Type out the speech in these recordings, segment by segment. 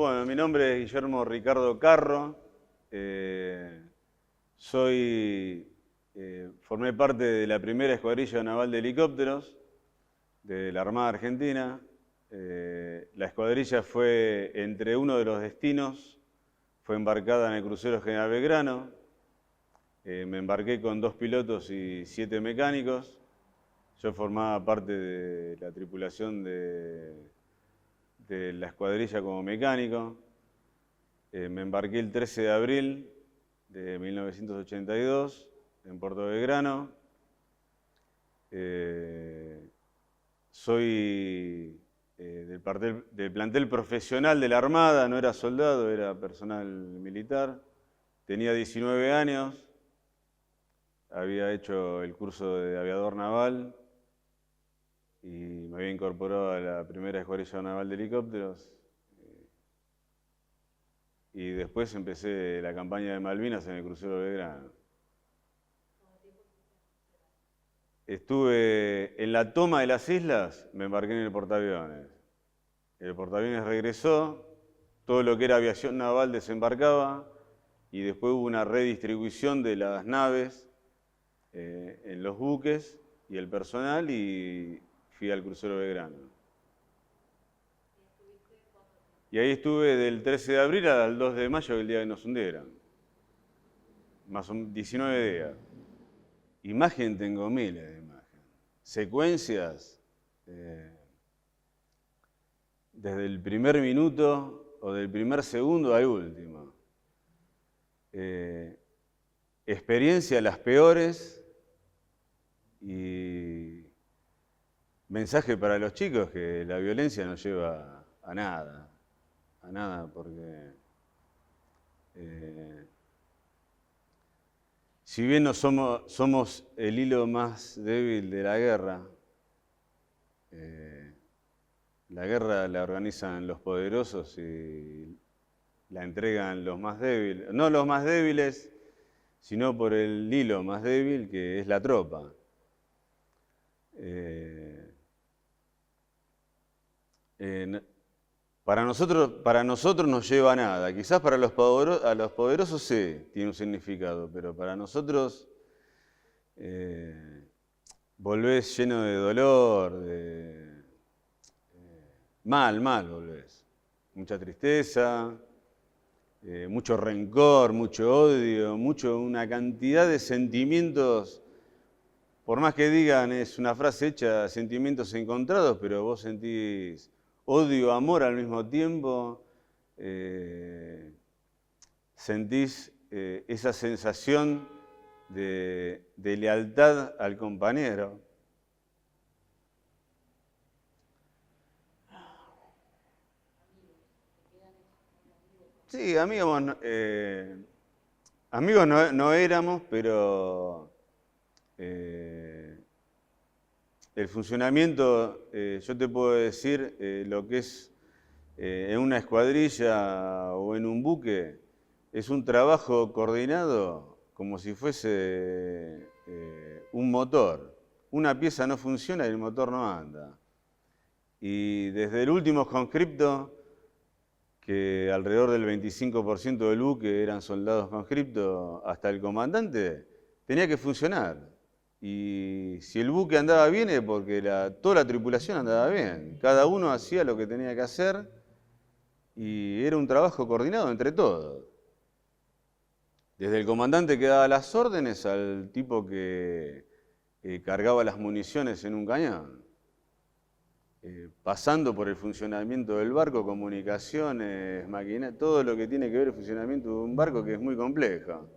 Bueno, mi nombre es Guillermo Ricardo Carro. Formé parte de la primera escuadrilla naval de helicópteros de la Armada Argentina. La escuadrilla fue entre uno de los destinos, fue embarcada en el crucero General Belgrano. Me embarqué con 2 pilotos y 7 mecánicos. Yo formaba parte de la tripulación de la escuadrilla como mecánico. Me embarqué el 13 de abril de 1982 en Puerto Belgrano. Soy del plantel profesional de la Armada, no era soldado, era personal militar. Tenía 19 años, había hecho el curso de aviador naval y me había incorporado a la primera escuadrilla naval de helicópteros. Y después empecé la campaña de Malvinas en el crucero Belgrano. Estuve en la toma de las islas, me embarqué en el portaaviones. El portaaviones regresó, todo lo que era aviación naval desembarcaba y después hubo una redistribución de las naves en los buques y el personal y fui al crucero Belgrano. Y ahí estuve del 13 de abril al 2 de mayo, el día que nos hundieron. Más o menos 19 días. Imagen tengo miles de imágenes. Secuencias, desde el primer minuto o del primer segundo al último. Experiencias las peores y mensaje para los chicos que la violencia no lleva a nada. A nada, porque si bien no somos el hilo más débil de la guerra la organizan los poderosos y la entregan los más débiles, no los más débiles, sino por el hilo más débil que es la tropa. Para nosotros no lleva a nada, quizás para los poderosos sí, tiene un significado, pero para nosotros volvés lleno de dolor, mal volvés. Mucha tristeza, mucho rencor, mucho odio, una cantidad de sentimientos, por más que digan, es una frase hecha, sentimientos encontrados, pero vos sentís odio, amor al mismo tiempo, sentís esa sensación de lealtad al compañero. Sí, amigos no éramos, pero el funcionamiento, yo te puedo decir lo que es en una escuadrilla o en un buque, es un trabajo coordinado como si fuese un motor. Una pieza no funciona y el motor no anda. Y desde el último conscripto, que alrededor del 25% del buque eran soldados conscriptos, hasta el comandante, tenía que funcionar. Y si el buque andaba bien es porque toda la tripulación andaba bien. Cada uno hacía lo que tenía que hacer y era un trabajo coordinado entre todos. Desde el comandante que daba las órdenes al tipo que cargaba las municiones en un cañón. Pasando por el funcionamiento del barco, comunicaciones, maquinaria, todo lo que tiene que ver el funcionamiento de un barco que es muy complejo.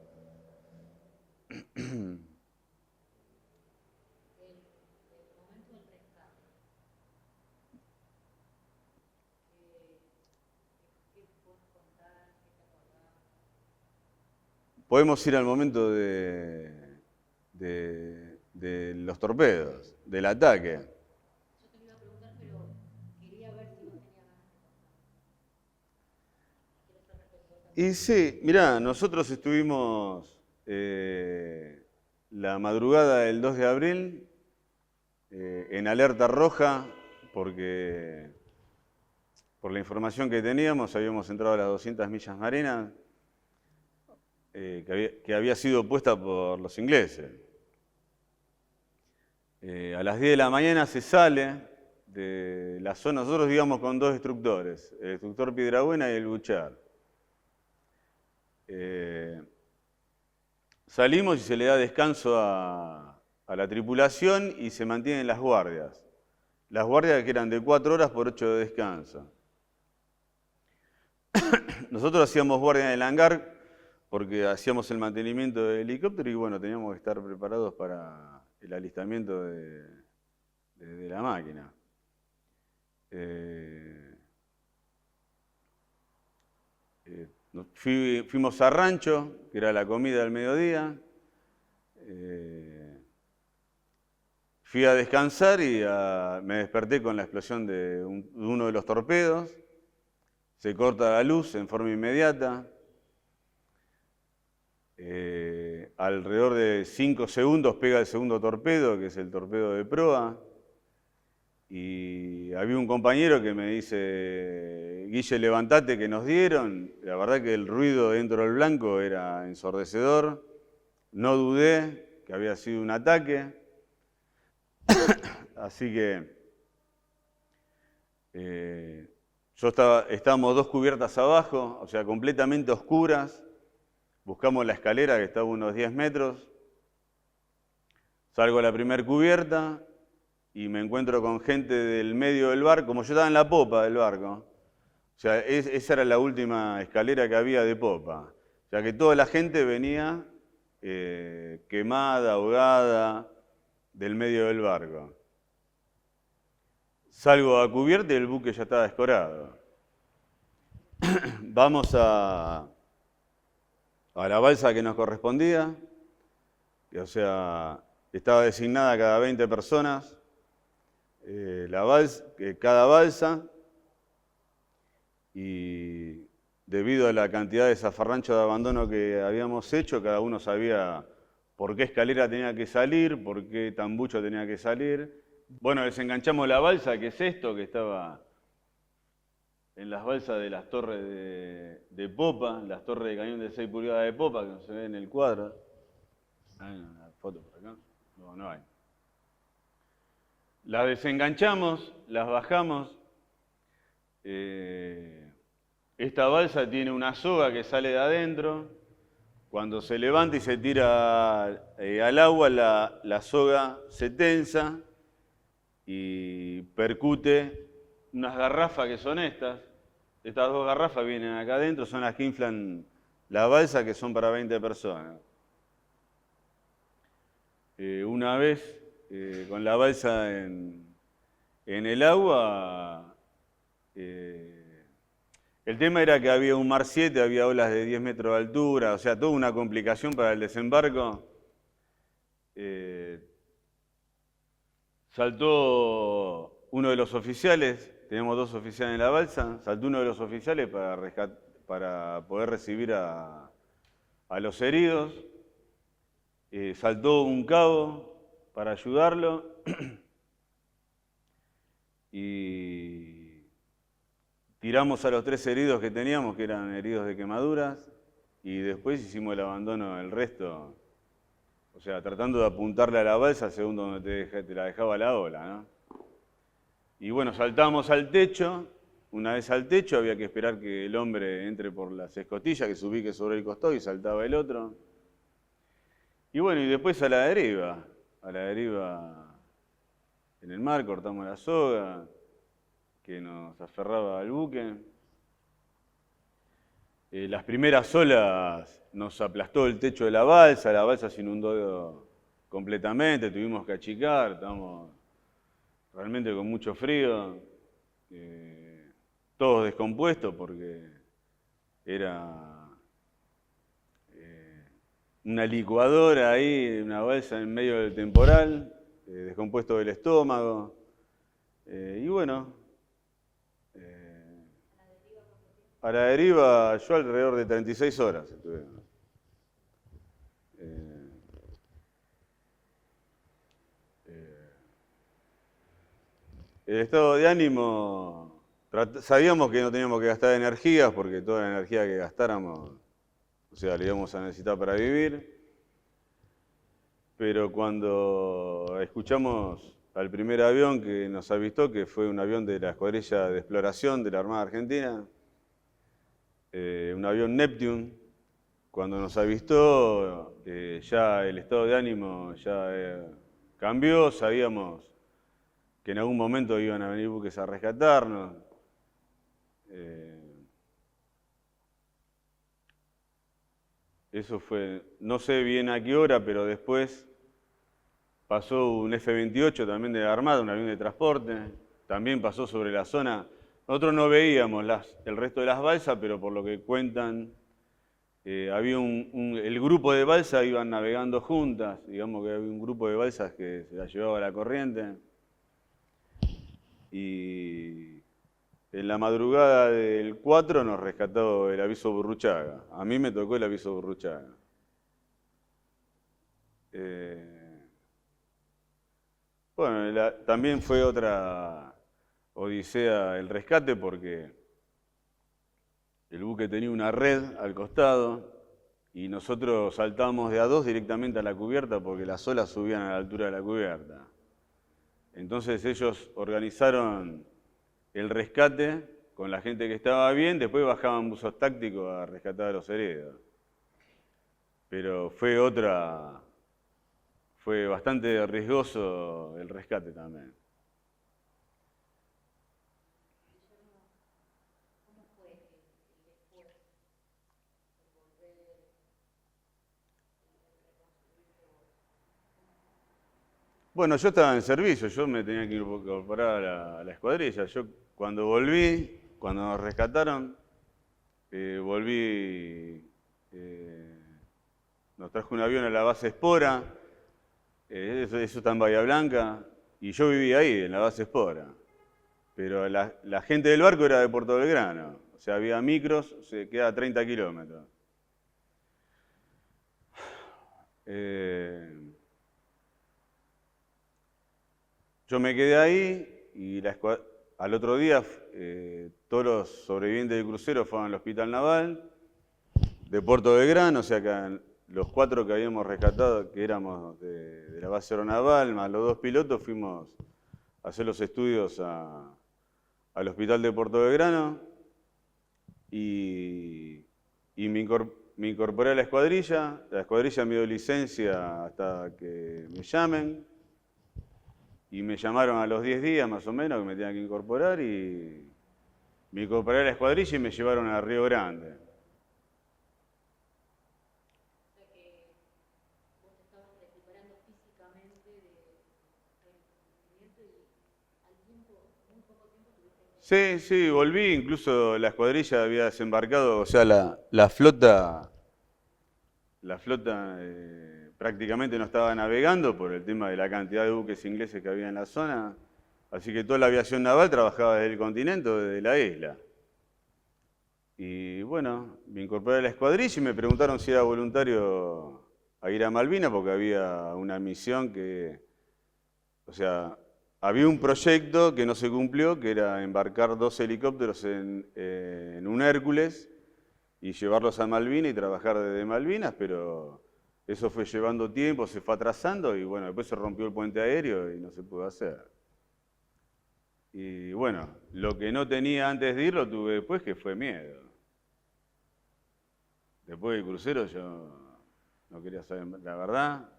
Podemos ir al momento de los torpedos, del ataque. Yo te lo iba a preguntar, pero quería ver si vos tenías ganas de contar. Y sí, mirá, nosotros estuvimos la madrugada del 2 de abril en alerta roja porque por la información que teníamos, habíamos entrado a las 200 millas marinas, que había sido puesta por los ingleses. A las 10 de la mañana se sale de la zona, nosotros íbamos con dos destructores, el destructor Piedrabuena y el Buchar. Salimos y se le da descanso a la tripulación y se mantienen las guardias. Las guardias que eran de 4 horas por 8 de descanso. Nosotros hacíamos guardia en el hangar porque hacíamos el mantenimiento del helicóptero y bueno, teníamos que estar preparados para el alistamiento de la máquina. Fuimos a rancho, que era la comida del mediodía. Fui a descansar y me desperté con la explosión de uno de los torpedos. Se corta la luz en forma inmediata. Alrededor de 5 segundos pega el segundo torpedo, que es el torpedo de proa. Y había un compañero que me dice, Guille, levantate que nos dieron. La verdad que el ruido dentro del blanco era ensordecedor. No dudé que había sido un ataque. Así que estábamos 2 cubiertas abajo, o sea, completamente oscuras. Buscamos la escalera que estaba a unos 10 metros. Salgo a la primera cubierta y me encuentro con gente del medio del barco, como yo estaba en la popa del barco. O sea, esa era la última escalera que había de popa. O sea, que toda la gente venía quemada, ahogada, del medio del barco. Salgo a cubierta y el buque ya estaba escorado. Vamos a la balsa que nos correspondía, o sea, estaba designada cada 20 personas, cada balsa, y debido a la cantidad de zafarranchos de abandono que habíamos hecho, cada uno sabía por qué escalera tenía que salir, por qué tambucho tenía que salir. Bueno, desenganchamos la balsa, que es esto, que estaba en las balsas de las torres de popa, las torres de cañón de 6 pulgadas de popa, que no se ve en el cuadro. ¿Hay una foto por acá? No, no hay. Las desenganchamos, las bajamos. Esta balsa tiene una soga que sale de adentro. Cuando se levanta y se tira al agua, la soga se tensa y percute unas garrafas que son estas. Estas 2 garrafas vienen acá adentro, son las que inflan la balsa, que son para 20 personas. Una vez con la balsa en el agua, el tema era que había un mar 7, había olas de 10 metros de altura, o sea, toda una complicación para el desembarco. Saltó uno de los oficiales, tenemos 2 oficiales en la balsa, saltó uno de los oficiales para poder recibir a los heridos. Saltó un cabo para ayudarlo y tiramos a los 3 heridos que teníamos, que eran heridos de quemaduras, y después hicimos el abandono del resto, o sea, tratando de apuntarle a la balsa según donde te la dejaba la ola, ¿no? Y bueno, saltamos al techo. Una vez al techo había que esperar que el hombre entre por las escotillas, que se ubique sobre el costado y saltaba el otro. Y bueno, y después a la deriva en el mar, cortamos la soga que nos aferraba al buque. Las primeras olas nos aplastó el techo de la balsa se inundó completamente, tuvimos que achicar, estábamos realmente con mucho frío, todos descompuestos porque era una licuadora ahí, una balsa en medio del temporal, descompuesto del estómago, y bueno, a la deriva yo alrededor de 36 horas estuve. El estado de ánimo sabíamos que no teníamos que gastar energías porque toda la energía que gastáramos, o sea, la íbamos a necesitar para vivir. Pero cuando escuchamos al primer avión que nos avistó, que fue un avión de la Escuadrilla de Exploración de la Armada Argentina, un avión Neptune, cuando nos avistó, ya el estado de ánimo ya cambió, sabíamos que en algún momento iban a venir buques a rescatarnos. Eso fue, no sé bien a qué hora, pero después pasó un F-28 también de la Armada, un avión de transporte, también pasó sobre la zona. Nosotros no veíamos el resto de las balsas, pero por lo que cuentan, había el grupo de balsas iban navegando juntas, digamos que había un grupo de balsas que se las llevaba la corriente. Y en la madrugada del 4 nos rescató el aviso Burruchaga. A mí me tocó el aviso Burruchaga. Bueno, también fue otra odisea el rescate porque el buque tenía una red al costado y nosotros saltábamos de a dos directamente a la cubierta porque las olas subían a la altura de la cubierta. Entonces ellos organizaron el rescate con la gente que estaba bien, después bajaban buzos tácticos a rescatar a los heridos. Pero fue bastante riesgoso el rescate también. ¿Cómo fue el después? Bueno, yo estaba en servicio, yo me tenía que incorporar a la escuadrilla. Yo cuando volví, cuando nos rescataron, nos trajo un avión a la base Espora, eso está en Bahía Blanca, y yo vivía ahí, en la base Espora. Pero la gente del barco era de Puerto Belgrano, o sea, había micros, se queda a 30 kilómetros. Yo me quedé ahí y al otro día todos los sobrevivientes del crucero fueron al Hospital Naval de Puerto Belgrano, o sea que los 4 que habíamos rescatado, que éramos de la base aeronaval, más los 2 pilotos, fuimos a hacer los estudios al Hospital de Puerto Belgrano y me incorporé a la escuadrilla me dio licencia hasta que me llamen. Y me llamaron a los 10 días más o menos que me tenía que incorporar y me incorporé a la escuadrilla y me llevaron a Río Grande. O sea que vos te estabas recuperando físicamente del sufrimiento y al tiempo, muy poco tiempo tuviste que... Sí, volví, incluso la escuadrilla había desembarcado, o sea, la flota prácticamente no estaba navegando por el tema de la cantidad de buques ingleses que había en la zona, así que toda la aviación naval trabajaba desde el continente, desde la isla. Y bueno, me incorporé a la escuadrilla y me preguntaron si era voluntario a ir a Malvinas porque había una misión o sea, había un proyecto que no se cumplió, que era embarcar 2 helicópteros en un Hércules y llevarlos a Malvinas y trabajar desde Malvinas, pero eso fue llevando tiempo, se fue atrasando y bueno, después se rompió el puente aéreo y no se pudo hacer. Y bueno, lo que no tenía antes de ir lo tuve después, que fue miedo. Después del crucero yo no quería saber la verdad.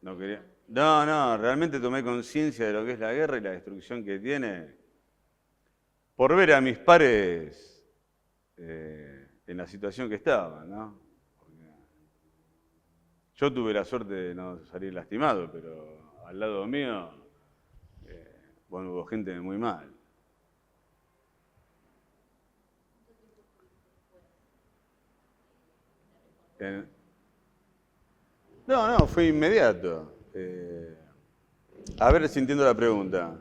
No quería. No, realmente tomé conciencia de lo que es la guerra y la destrucción que tiene por ver a mis pares en la situación que estaban, ¿no? Porque yo tuve la suerte de no salir lastimado, pero al lado mío, bueno, hubo gente muy mal. No, fue inmediato. A ver si entiendo la pregunta.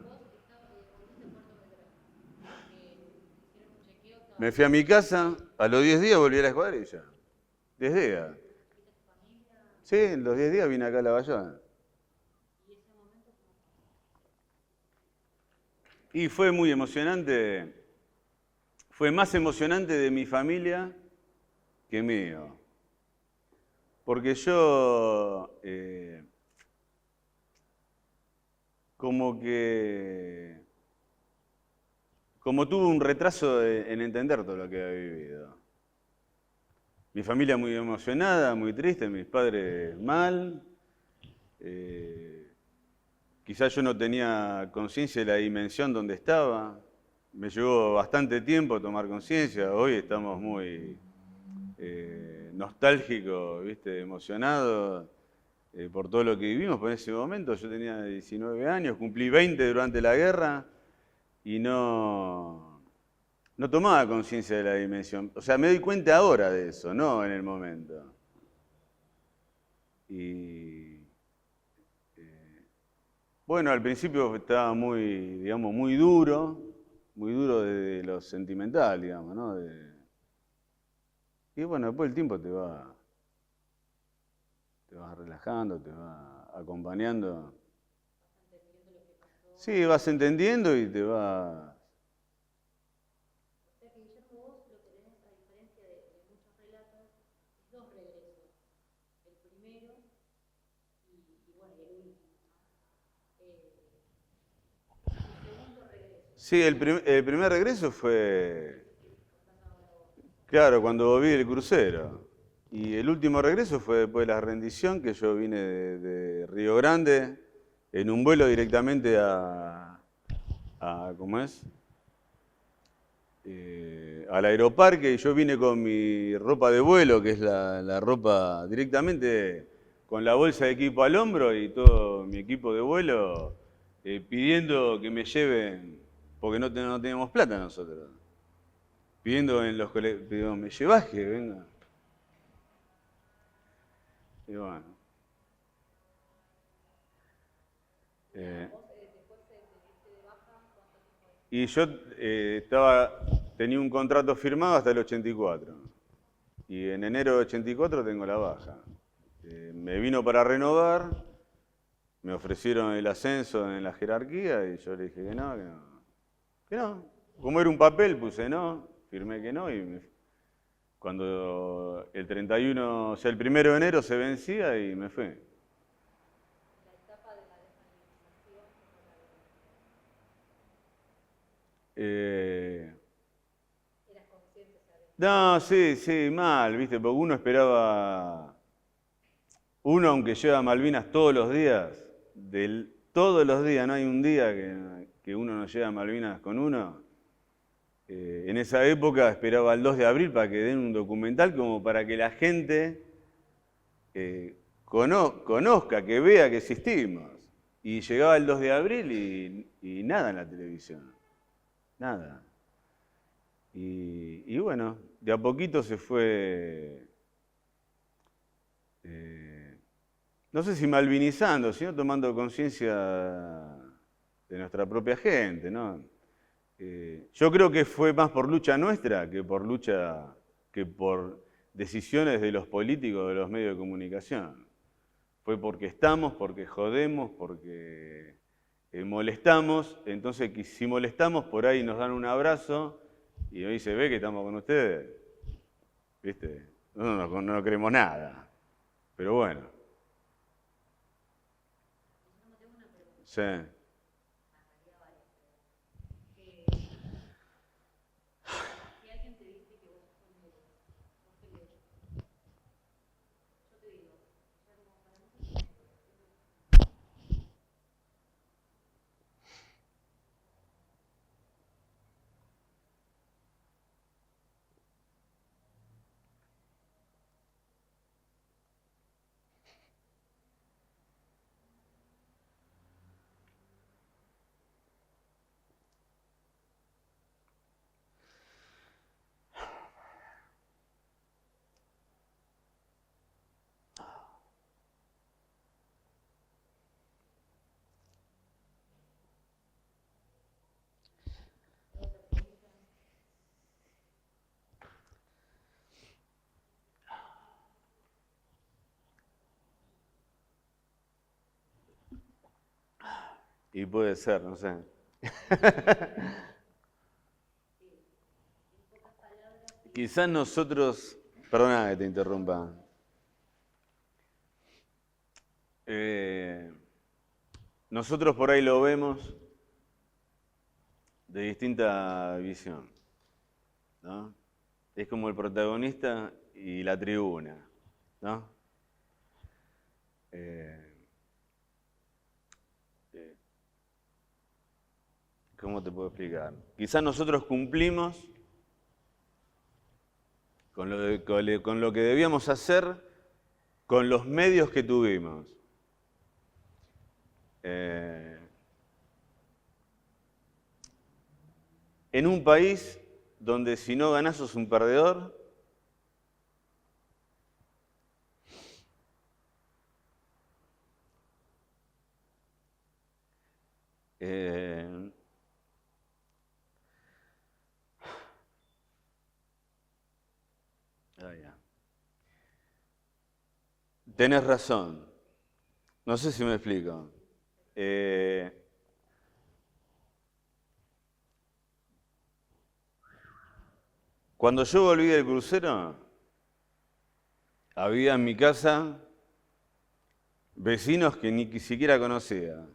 Me fui a mi casa, a los 10 días volví a la escuadrilla. 10 días. Sí, en los 10 días vine acá a La Bayona. Y fue muy emocionante, fue más emocionante de mi familia que mío. Porque yo, como tuve un retraso en entender todo lo que había vivido. Mi familia muy emocionada, muy triste, mis padres mal. Quizás yo no tenía conciencia de la dimensión donde estaba. Me llevó bastante tiempo tomar conciencia. Hoy estamos muy nostálgicos, ¿viste? Emocionados por todo lo que vivimos. Pero en ese momento yo tenía 19 años, cumplí 20 durante la guerra y no tomaba conciencia de la dimensión. O sea, me doy cuenta ahora de eso, no en el momento. Y bueno, al principio estaba muy, digamos, muy duro de lo sentimental, digamos, ¿no? Y bueno, después el tiempo te va relajando, te va acompañando. Sí, vas entendiendo y te va... O sea que Guillermo, vos lo que tenés, a diferencia de muchos relatos, es dos regresos. El primero y bueno, y el último. Tu segundo regreso. Sí, el primer regreso fue, claro, cuando vi el crucero. Y el último regreso fue después de la rendición, que yo vine de Río Grande en un vuelo directamente ¿cómo es? Al aeroparque, y yo vine con mi ropa de vuelo, que es la ropa directamente con la bolsa de equipo al hombro y todo mi equipo de vuelo, pidiendo que me lleven, porque no teníamos plata nosotros, pidiendo en los colegios, ¿me llevas que venga? Y bueno. Vos después de irte de baja, ¿cuánto tiempo es? Y yo tenía un contrato firmado hasta el 84. Y en enero de 84 tengo la baja. Me vino para renovar, me ofrecieron el ascenso en la jerarquía y yo le dije que no, que no. Que no. Como era un papel, puse no, firmé que no y cuando el 31, o sea, el 1 de enero se vencía y me fui. La etapa de la desmovilización, ¿cómo la ves? Eh, Eras consciente, o sea, no, sí, mal, ¿viste? Porque uno aunque lleva Malvinas todos los días, todos los días, no hay un día que uno no lleva Malvinas con uno. En esa época esperaba el 2 de abril para que den un documental como para que la gente conozca, que vea que existimos. Y llegaba el 2 de abril y nada en la televisión, nada. Y bueno, de a poquito se fue, no sé si malvinizando, sino tomando conciencia de nuestra propia gente, ¿no? Yo creo que fue más por lucha nuestra que por decisiones de los políticos, de los medios de comunicación. Fue porque estamos, porque jodemos, porque molestamos. Entonces, si molestamos, por ahí nos dan un abrazo y hoy se ve que estamos con ustedes. ¿Viste? No queremos nada. Pero bueno. Guillermo, tengo una pregunta. Sí. Si alguien te dice que vos sos un héroe, ¿vos qué le decís? Yo te digo, Guillermo, para mí sos un héroe. Y puede ser, no sé. Quizás nosotros, perdona que te interrumpa, nosotros por ahí lo vemos de distinta visión, ¿no? Es como el protagonista y la tribuna, ¿no? ¿Cómo te puedo explicar? Quizás nosotros cumplimos con lo que debíamos hacer con los medios que tuvimos. En un país donde si no ganás sos un perdedor, tenés razón. No sé si me explico. Cuando yo volví del crucero, había en mi casa vecinos que ni siquiera conocía.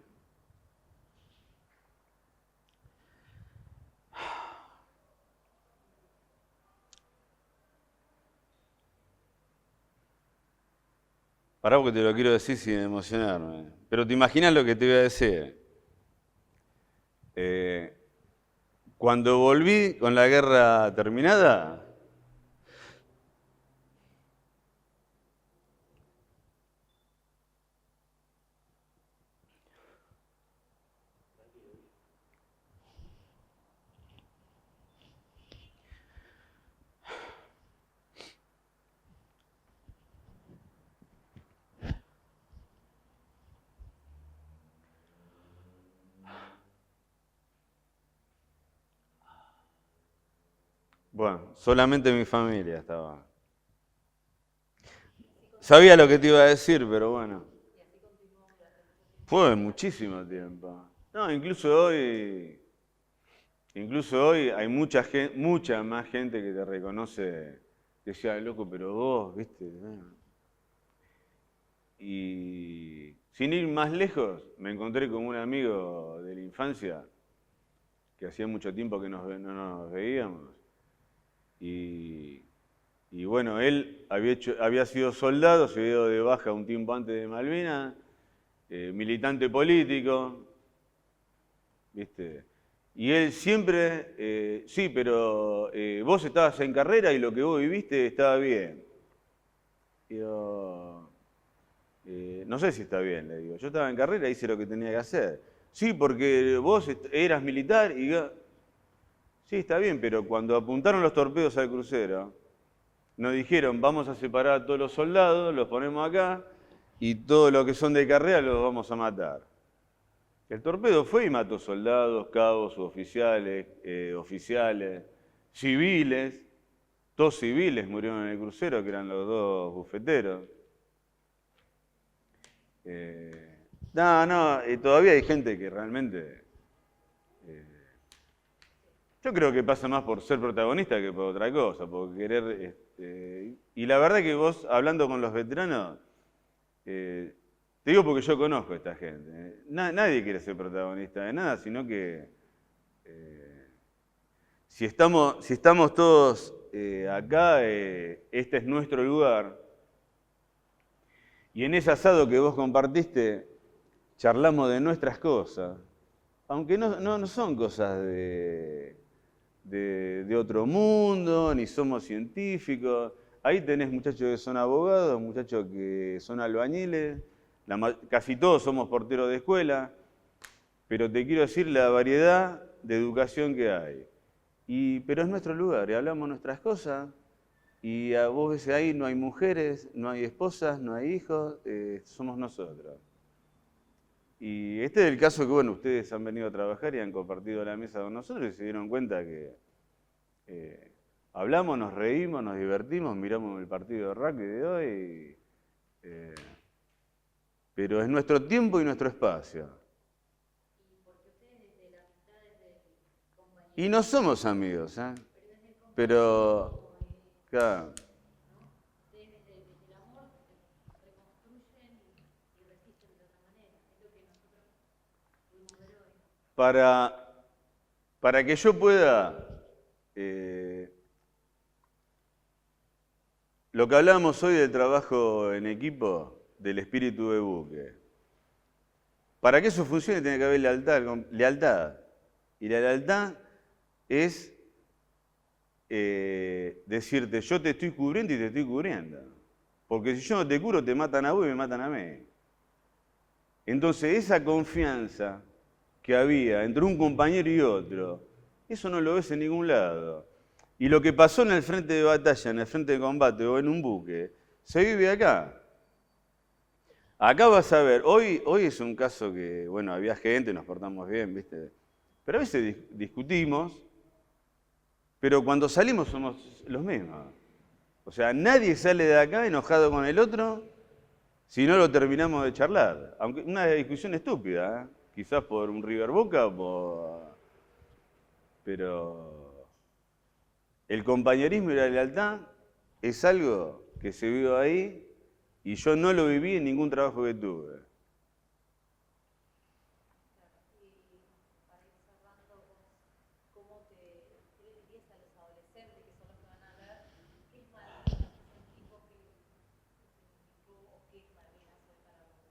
Pará porque te lo quiero decir sin emocionarme. Pero te imaginas lo que te voy a decir. Cuando volví con la guerra terminada, bueno, solamente mi familia estaba. Sabía lo que te iba a decir, pero bueno. Fue muchísimo tiempo. No, incluso hoy hay mucha más gente que te reconoce, que decía, loco, pero vos, viste. Y sin ir más lejos, me encontré con un amigo de la infancia, que hacía mucho tiempo que no nos veíamos. Y bueno, él había sido soldado, se había ido de baja un tiempo antes de Malvinas, militante político, ¿viste? Y él siempre, sí, pero vos estabas en carrera y lo que vos viviste estaba bien. Digo, no sé si está bien, le digo. Yo estaba en carrera y hice lo que tenía que hacer. Sí, porque vos eras militar y... Sí, está bien, pero cuando apuntaron los torpedos al crucero, nos dijeron, vamos a separar a todos los soldados, los ponemos acá, y todos los que son de carrera los vamos a matar. El torpedo fue y mató soldados, cabos, oficiales, civiles. Dos civiles murieron en el crucero, que eran los dos bufeteros. Todavía hay gente que realmente... yo creo que pasa más por ser protagonista que por otra cosa, por querer... y la verdad que vos, hablando con los veteranos, te digo porque yo conozco a esta gente. Nadie quiere ser protagonista de nada, sino que si estamos todos acá, este es nuestro lugar. Y en ese asado que vos compartiste, charlamos de nuestras cosas, aunque no son cosas de otro mundo, ni somos científicos. Ahí tenés muchachos que son abogados, muchachos que son albañiles, casi todos somos porteros de escuela, pero te quiero decir la variedad de educación que hay. Pero es nuestro lugar, y hablamos nuestras cosas, y a vos ves ahí no hay mujeres, no hay esposas, no hay hijos, somos nosotros. Y este es el caso que, bueno, ustedes han venido a trabajar y han compartido la mesa con nosotros y se dieron cuenta que hablamos, nos reímos, nos divertimos, miramos el partido de rugby de hoy, pero es nuestro tiempo y nuestro espacio. Y porque ustedes desde la amistad Y no somos amigos, ¿eh? Pero, claro, Ustedes desde el amor reconstruyen y resisten de otra manera. Es lo que nosotros pudimos ver hoy. para que yo pueda, lo que hablábamos hoy del trabajo en equipo, del espíritu de buque, para que eso funcione tiene que haber lealtad. Y la lealtad es decirte, yo te estoy cubriendo y te estoy cubriendo. Porque si yo no te cubro, te matan a vos y me matan a mí. Entonces, esa confianza que había entre un compañero y otro, eso no lo ves en ningún lado. Y lo que pasó en el frente de batalla, en el frente de combate o en un buque, se vive acá. Acá vas a ver, hoy es un caso que, bueno, había gente, nos portamos bien, ¿viste? Pero a veces discutimos, pero cuando salimos somos los mismos. O sea, nadie sale de acá enojado con el otro si no lo terminamos de charlar. Aunque una discusión estúpida, ¿eh? Quizás por un River Boca o por... Pero el compañerismo y la lealtad es algo que se vive ahí y yo no lo viví en ningún trabajo que tuve. Para ir cerrando, ¿cómo qué le dirías a los adolescentes que son los que van a ver? ¿Qué es Malvinas? ¿Es un tipo que significó o qué es Malvinas hoy para vos?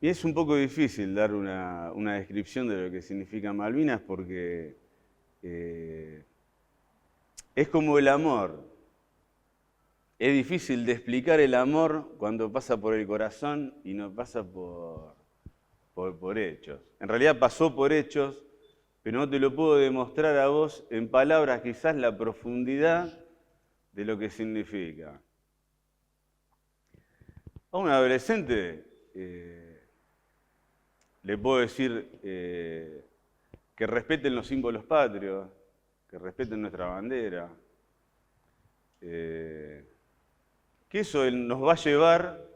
Y es un poco difícil dar una descripción de lo que significa Malvinas porque es como el amor. Es difícil de explicar el amor cuando pasa por el corazón y no pasa por hechos. En realidad pasó por hechos, pero no te lo puedo demostrar a vos en palabras quizás la profundidad de lo que significa. A un adolescente le puedo decir que respeten los símbolos patrios, que respeten nuestra bandera, que eso nos va a llevar,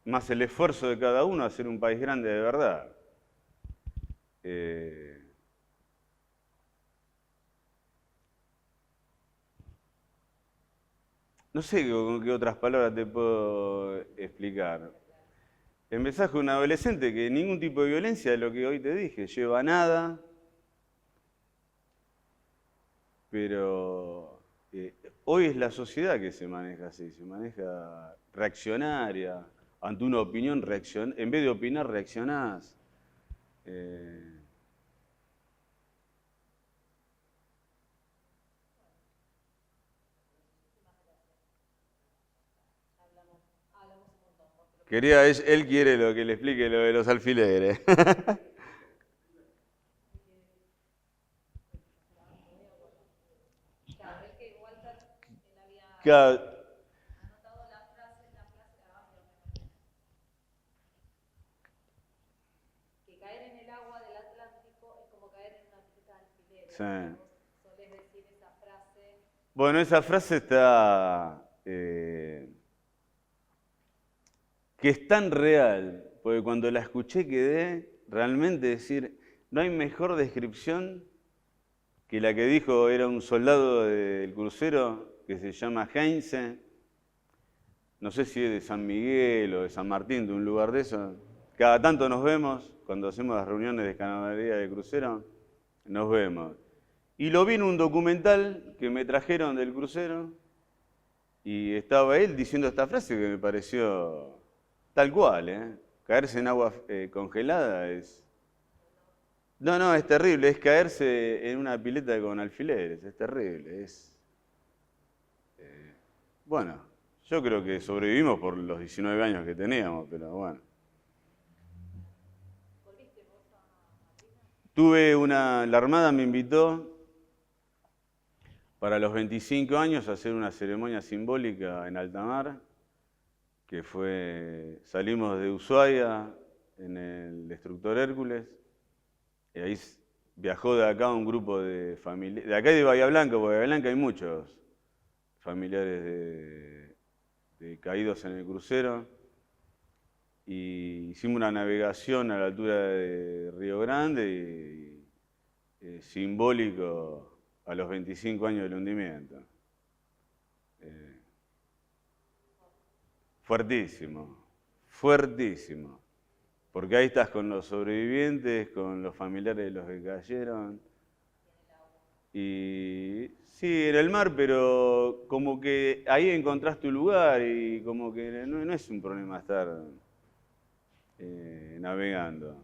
más el esfuerzo de cada uno, a ser un país grande de verdad. No sé con qué otras palabras te puedo explicar. Empezás con un adolescente que ningún tipo de violencia, de lo que hoy te dije, lleva nada, pero hoy es la sociedad que se maneja así, se maneja reaccionaria, ante una opinión en vez de opinar reaccionás. Él quiere lo que le explique lo de los alfileres. Claro, es que Walter, él había Claro, anotado la frase, que caer en el agua del Atlántico es como caer en una pileta de alfileres. sí. Vos solés decir esa frase. Bueno, esa frase está... que es tan real, porque cuando la escuché quedé realmente decir, no hay mejor descripción que la que dijo, era un soldado del crucero que se llama Heinze, no sé si es de San Miguel o de San Martín, de un lugar de eso. Cada tanto nos vemos, cuando hacemos las reuniones de camaradería de crucero, nos vemos. Y lo vi en un documental que me trajeron del crucero y estaba él diciendo esta frase que me pareció tal cual, ¿eh? Caerse en agua congelada es... No, es terrible, es caerse en una pileta con alfileres, es terrible, bueno, yo creo que sobrevivimos por los 19 años que teníamos, pero bueno. ¿Volviste vos a Malvinas? La Armada me invitó para los 25 años a hacer una ceremonia simbólica en alta mar, que salimos de Ushuaia en el destructor Hércules, y ahí viajó de acá un grupo de familia, de acá y de Bahía Blanca, porque en Bahía Blanca hay muchos familiares de caídos en el crucero. Y hicimos una navegación a la altura de Río Grande y simbólico a los 25 años del hundimiento. Fuertísimo, fuertísimo. Porque ahí estás con los sobrevivientes, con los familiares de los que cayeron. Y sí, en el mar, pero como que ahí encontrás tu lugar y como que no es un problema estar navegando.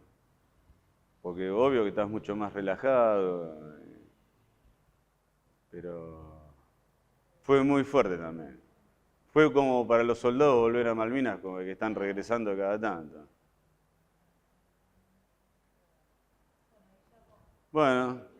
Porque obvio que estás mucho más relajado, pero fue muy fuerte también. Fue como para los soldados volver a Malvinas, como que están regresando cada tanto. Bueno.